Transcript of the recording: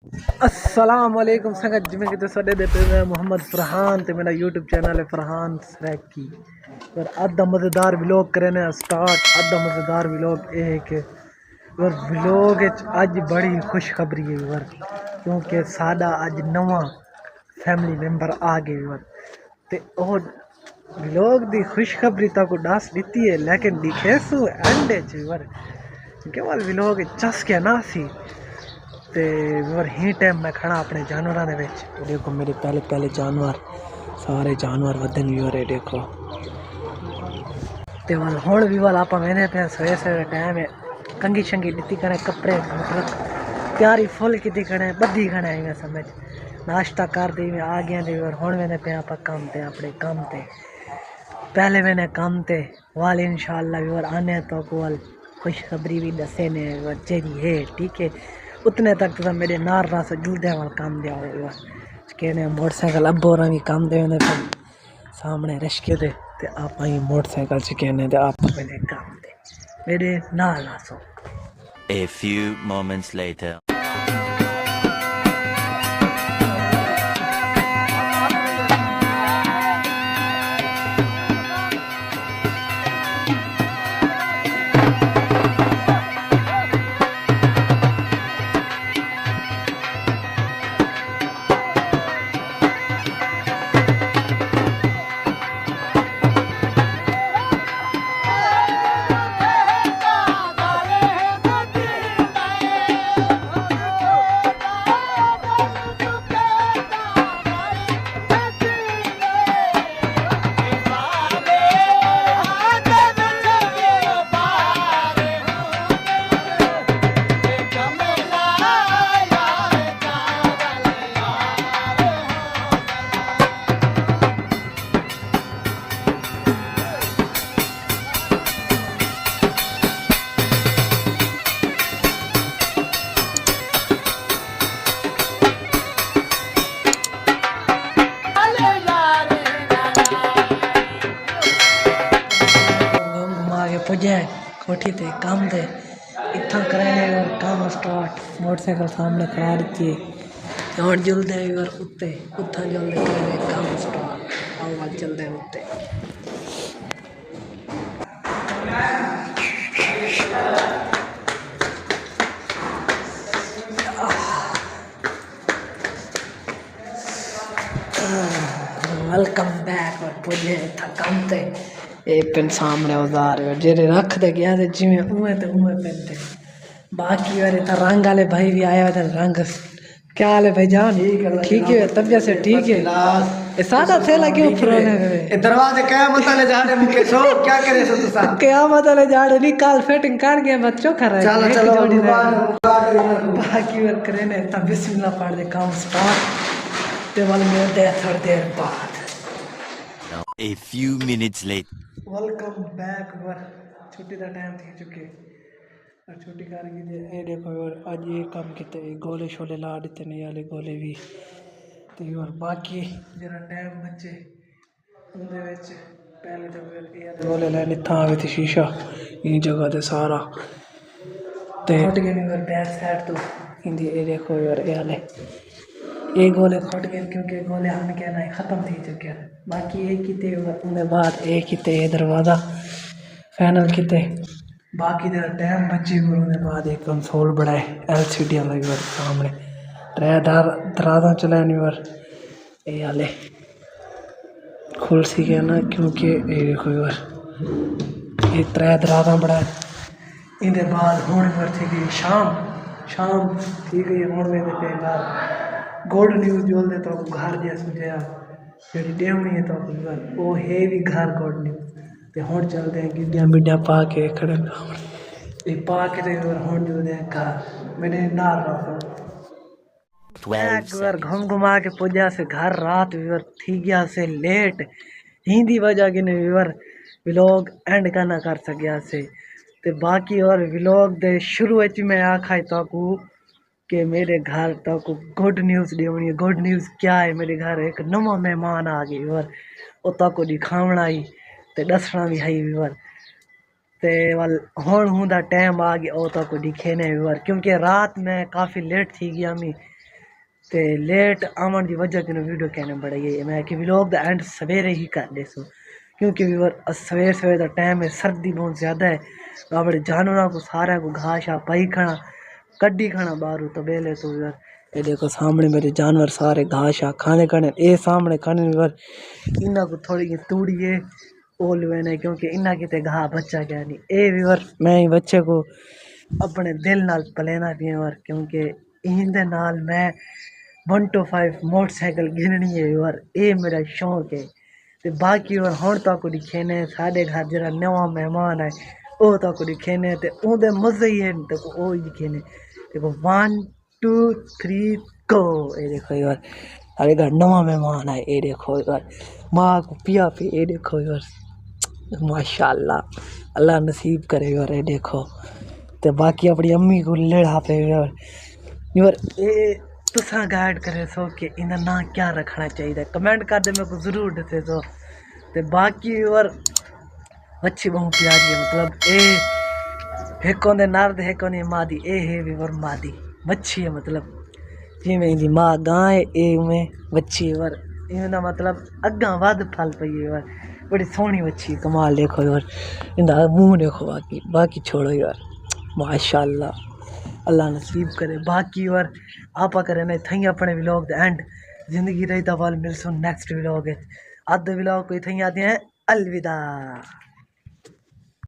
अस्सलाम वालेकुम संगत जिमें कि साडे दे पे मैं मोहम्मद फरहान ते मेरा यूट्यूब चैनल है फरहान सैकी और अद्धा मज़ेदार व्लॉग करने स्टार्ट अद्धा मज़ेदार व्लॉग ये है कि और व्लॉग अज बड़ी खुशखबरी है वर क्योंकि साडा अज नवा फैमिली मेंबर आ गए वर ते और व्लॉग दी खुशखबरी तक दस दी है लेकिन दिखे सु एंड वर केवल व्लॉग चस के ना सी ते और ही टाइम मैं खड़ा अपने जानवरों के विच देखो मेरे पहले पहले जानवर सारे जानवर वधन भी हो रहे देखो ते वाल हुण भी वाल आप मैंने पे सवेरे सवेरे टाइम है कंगी शंगी दी कने कपड़े मतलब तैयारी फुल की कने बद्दी कने आई मैं समझ नाश्ता कर दी मैं आ गया दी और हुण मैंने पे आप काम ते अपने काम ते पहले मैंने काम ते वाल इंशाल्लाह भी और आने तो कोल खुशखबरी भी दसे ने जेरी है ठीक है उतने तक तो मेरे नार रास जुलदे वाल काम दिया होगा कहने मोटरसाइकिल अब और भी काम दे सामने रश्के दे ते आप ही मोटरसाइकिल से कहने दे आप मेरे काम दे मेरे नार Raso A few moments later. पुजे कोठी ते काम दे इतना कराने और काम स्टार्ट मोटरसाइकिल सामने खड़ा दी है और जल्दे और उत्ते उतना जल्दे कराने काम स्टार्ट आवाज जल्दे उत्ते वेलकम बैक और पुजे था काम ते एक पेन सामने उधार जेरे रख दे गया थे जिमें उमे तो उमे पेन थे बाकी वाले तो रंग वाले भाई भी आया थे रंग क्या हाल है भाई जान ठीक है तबियत से ठीक है ये सादा थैला क्यों फरोने ए दरवाजे क्या मतले जाने मुके सो क्या करे सो तुसा क्या मतलब जाड़े नहीं काल फिटिंग कर गया बच्चों कर रहा है चलो बाकी वर करे ने तब बिस्मिल्लाह पढ़ दे काम स्टार्ट ते वाले में दे थोड़ी देर बाद Now, a few minutes later. Welcome back वर छुट्टी का टाइम थी चुके और छुट्टी करके दे ए देखो और आज ये काम किते गोले शोले ला देते नहीं वाले गोले भी ते और बाकी जरा टाइम बचे उनदे विच पहले तो फिर ये गोले लेने था आवे थी शीशा ये जगह ते सारा ते हट गए और बैक साइड तो इंदी ए देखो और ये वाले ये गोले फट गए क्योंकि गोले हम क्या ना ख़त्म थी चुके हैं बाकी एक किते उनके बाद एक किते दरवाज़ा फाइनल किते बाकी तेरा टाइम बच्चे उनके बाद एक कंसोल बनाए LCD वाला भी सामने त्रै दराजा चलाने और ये वाले खुल सी गया ना क्योंकि ये देखो ये त्रै दराजा बनाए इनके बाद होने पर थी गई शाम थी गई होने में पे बार गुड न्यूज़ जोल तो घर जैसे जी डेवनी है तो वो है भी घर गुड न्यूज़ तो हुण चलते हैं गिड्डियाँ बिड्डियाँ पा के खड़े पा के तो हुण चलते हैं घर मेरे नाल एक बार घूम घुमा के पूजा से घर रात विवर थी गया से लेट हिंदी वजह की विवर व्लॉग एंड का ना कर सकिया से ते बाकी और व्लॉग दे शुरू में आखा तो कि मेरे घर तक गुड न्यूज़ देनी गुड न्यूज़ क्या है मेरे घर एक नवा मेहमान आ गई और उता को दिखावना ही ते दसना भी है वीवर ते वाल हुण टाइम आ गया उता को दिखे ने वीवर क्योंकि रात में काफ़ी लेट थी गया मी ते लेट आवन की वजह किनू वीडियो कहने बड़ा ये मैं कि व्लॉग दा एंड सवेरे ही कर दे सो क्योंकि व्यूअर सवेर सवेर का टाइम है, सर्दी बहुत ज़्यादा है। अपने जानवरों को सारा को घास शा पाई खाना कड्डी खाना बाहर तो बेले तो व्यूअर ये देखो सामने मेरे जानवर सारे घास शा खाने खाने ये सामने खाने व्यूअर इन्ना को थोड़ी तूड़ी है ओल वेने क्योंकि इन्ना किते घाह बच्चा क्या नहीं ए व्यूअर मैं ही बच्चे को अपने दिल नाल पलेना व्यूअर क्योंकि इनदे नाल मैं 1 to 5 मोटरसाइकिल गिननी है व्यूअर ये मेरा शौक है। ते बाकी और हुण तक दिखेने साढ़े घर जरा नवा मेहमान है वो तक दिखेने ते उनदे मजे ही है ते वो ही दिखेने देखो 1 2 3 गो ये देखो यार साढ़े घर नवा मेहमान है ये देखो यार माँ को पिया पी ये देखो यार माशाल्लाह अल्लाह नसीब करे यार ये देखो ते बाकी अपनी अम्मी को लेड़ा पे यार ये तुसा गाइड करे सो कि इनका नाम क्या रखना चाहिए कमेंट कर दे मेरे को जरूर दसे सो ते बाकी और अच्छी बहुत प्यारी है मतलब ए एक होंदे नर एक होंदी मादी ए है भी और मादी मच्छी है मतलब जिमें इंदी माँ गां है ए उमें मच्छी है और इनका मतलब अग्गा वध फल पई है और बड़ी सोहनी मच्छी कमाल देखो और इंदा मुंह देखो बाकी छोड़ो यार माशाल्लाह अल्लाह नसीब करे बाकी और आप करें ना थई अपने व्लॉग द एंड जिंदगी रही वाल मिलसो नेक्स्ट व्लॉग अद व्लॉग कोई थई आते हैं अलविदा।